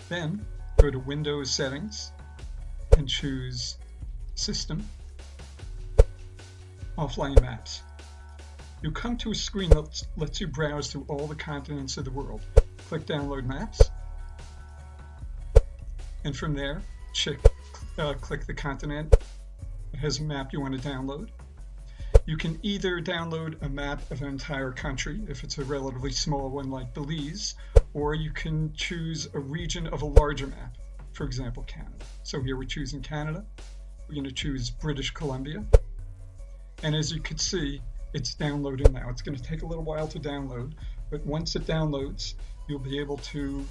Then go to Windows Settings and choose System, Offline Maps. You'll come to a screen that lets you browse through all the continents of the world. Click Download Maps, and from there, click the continent that has a map you want to download. You can either download a map of an entire country, if it's a relatively small one like Belize, or you can choose a region of a larger map, for example, Canada. So here we're choosing Canada. We're going to choose British Columbia. And as you can see, it's downloading now. It's going to take a little while to download, but once it downloads, you'll be able to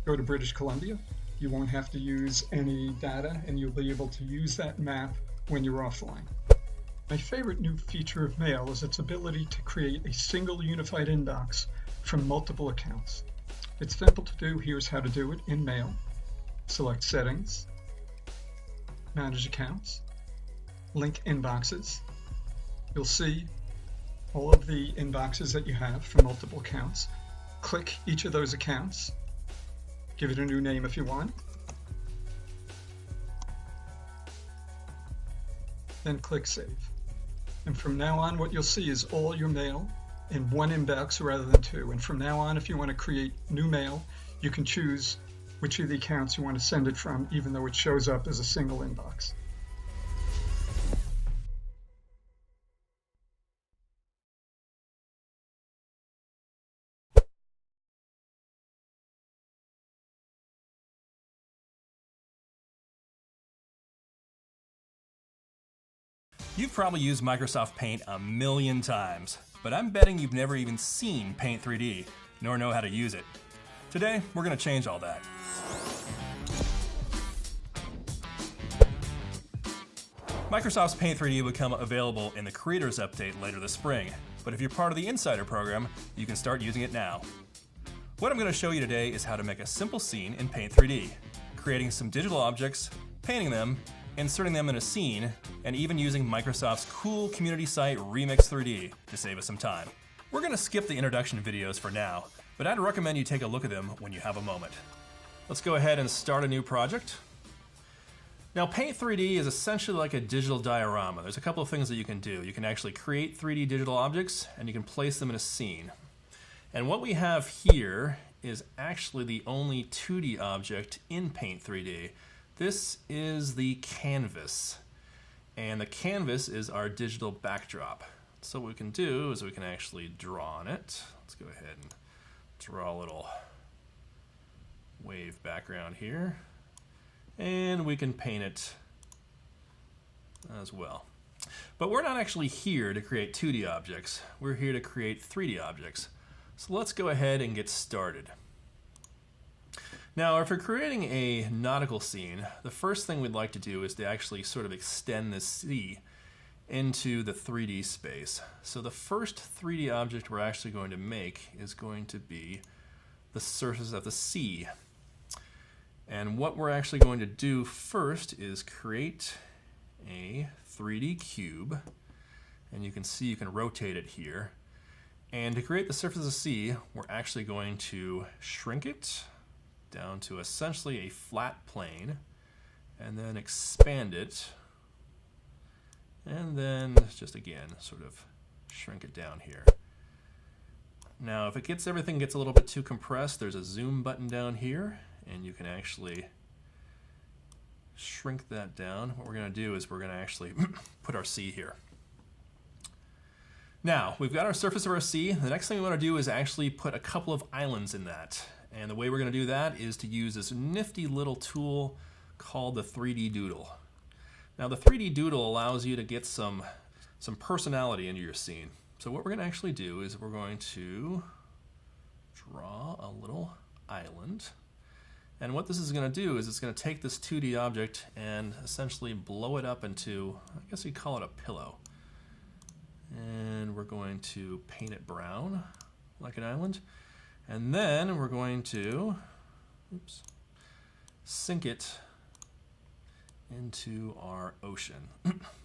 go to British Columbia. You won't have to use any data, and you'll be able to use that map when you're offline. My favorite new feature of Mail is its ability to create a single unified inbox from multiple accounts. It's simple to do. Here's how to do it in Mail. Select Settings, Manage Accounts, Link Inboxes. You'll see all of the inboxes that you have from multiple accounts. Click each of those accounts. Give it a new name if you want. Then click Save. And from now on, what you'll see is all your mail in one inbox rather than two. And from now on, if you want to create new mail, you can choose which of the accounts you want to send it from, even though it shows up as a single inbox. You've probably used Microsoft Paint a million times, but I'm betting you've never even seen Paint 3D, nor know how to use it. Today, we're going to change all that. Microsoft's Paint 3D will become available in the Creators Update later this spring, but if you're part of the Insider program, you can start using it now. What I'm going to show you today is how to make a simple scene in Paint 3D, creating some digital objects, painting them, inserting them in a scene, and even using Microsoft's cool community site Remix 3D to save us some time. We're going to skip the introduction videos for now, but I'd recommend you take a look at them when you have a moment. Let's go ahead and start a new project. Now, Paint 3D is essentially like a digital diorama. There's a couple of things that you can do. You can actually create 3D digital objects, and you can place them in a scene. And what we have here is actually the only 2D object in Paint 3D. This is the canvas, and the canvas is our digital backdrop. So what we can do is we can actually draw on it. Let's go ahead and draw a little wave background here, and we can paint it as well. But we're not actually here to create 2D objects. We're here to create 3D objects. So let's go ahead and get started. Now, if you're creating a nautical scene, the first thing we'd like to do is to actually sort of extend the sea into the 3D space. So the first 3D object we're actually going to make is going to be the surface of the sea. And what we're actually going to do first is create a 3D cube. And you can see you can rotate it here. And to create the surface of the sea, we're actually going to shrink it down to essentially a flat plane, and then expand it, and then just again sort of shrink it down here. Now, if everything gets a little bit too compressed, there's a zoom button down here, and you can actually shrink that down. What we're going to do is we're going to actually put our sea here. Now, we've got our surface of our sea. The next thing we want to do is actually put a couple of islands in that. And the way we're going to do that is to use this nifty little tool called the 3D Doodle. Now, the 3D Doodle allows you to get some personality into your scene. So what we're going to actually do is we're going to draw a little island. And what this is going to do is it's going to take this 2D object and essentially blow it up into, I guess you'd call it a pillow. And we're going to paint it brown like an island. And then we're going to sink it into our ocean.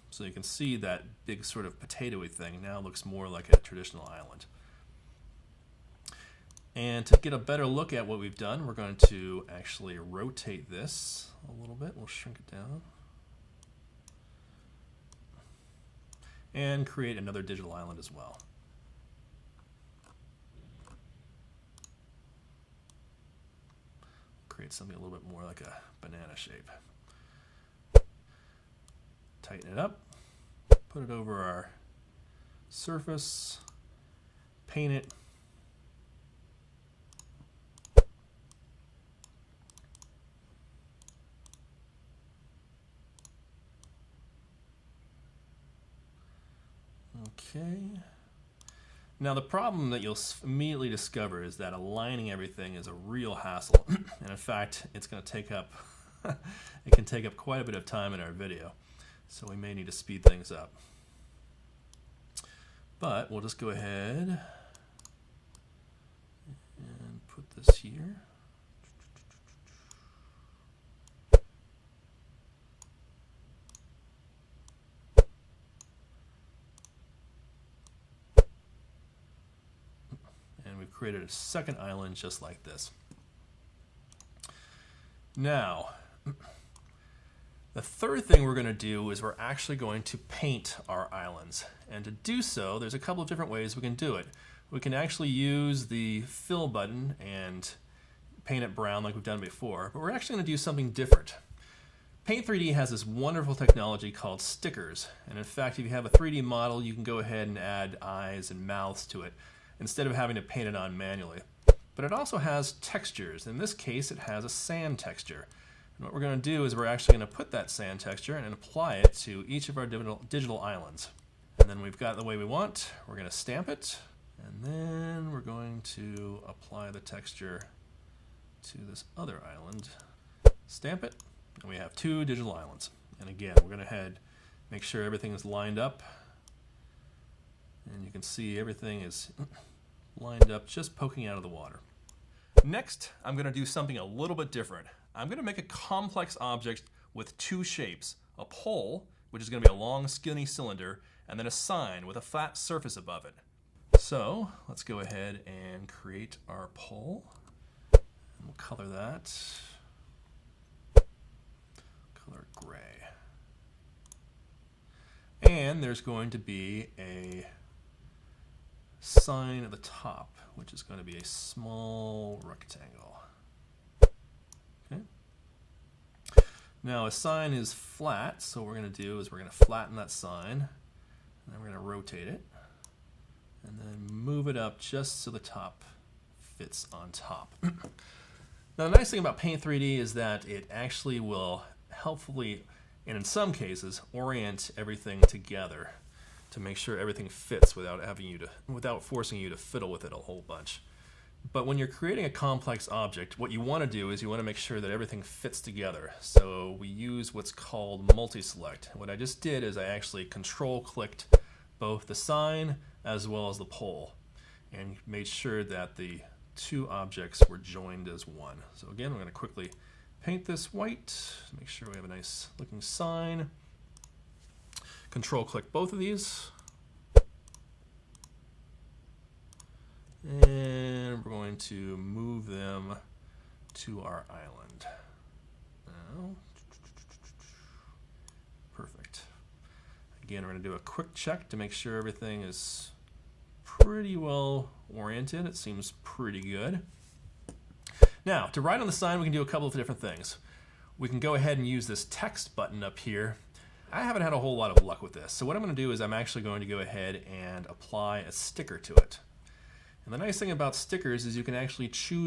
So you can see that big sort of potatoy thing now looks more like a traditional island. And to get a better look at what we've done, we're going to actually rotate this a little bit. We'll shrink it down. And create another digital island as well. Create something a little bit more like a banana shape. Tighten it up, put it over our surface, paint it. Okay. Now the problem that you'll immediately discover is that aligning everything is a real hassle. And in fact, it's going to take up, it can take up quite a bit of time in our video. So we may need to speed things up. But we'll just go ahead and put this here. And we've created a second island just like this. Now, the third thing we're going to do is we're actually going to paint our islands. And to do so, there's a couple of different ways we can do it. We can actually use the fill button and paint it brown like we've done before, but we're actually going to do something different. Paint 3D has this wonderful technology called stickers. And in fact, if you have a 3D model, you can go ahead and add eyes and mouths to it instead of having to paint it on manually. But it also has textures. In this case, it has a sand texture. And what we're going to do is we're actually going to put that sand texture and apply it to each of our digital islands. And then we've got it the way we want. We're going to stamp it, and then we're going to apply the texture to this other island. Stamp it, and we have two digital islands. And again, we're going to make sure everything is lined up. And you can see everything is lined up, just poking out of the water. Next, I'm going to do something a little bit different. I'm going to make a complex object with two shapes, a pole, which is going to be a long skinny cylinder, and then a sign with a flat surface above it. So let's go ahead and create our pole. We'll color that, color it gray. And there's going to be a sign at the top, which is going to be a small rectangle. Now a sign is flat, so what we're going to do is we're going to flatten that sign, and then we're going to rotate it, and then move it up just so the top fits on top. Now the nice thing about Paint 3D is that it actually will helpfully, and in some cases, orient everything together to make sure everything fits without forcing you to fiddle with it a whole bunch. But when you're creating a complex object, what you want to do is you want to make sure that everything fits together. So we use what's called multi-select. What I just did is I actually control-clicked both the sign as well as the pole and made sure that the two objects were joined as one. So again, we're going to quickly paint this white to make sure we have a nice looking sign. Control-click both of these. And we're going to move them to our island. Now, perfect. Again, we're going to do a quick check to make sure everything is pretty well oriented. It seems pretty good. Now, to write on the sign, we can do a couple of different things. We can go ahead and use this text button up here. I haven't had a whole lot of luck with this. So what I'm going to do is I'm actually going to go ahead and apply a sticker to it. And the nice thing about stickers is you can actually choose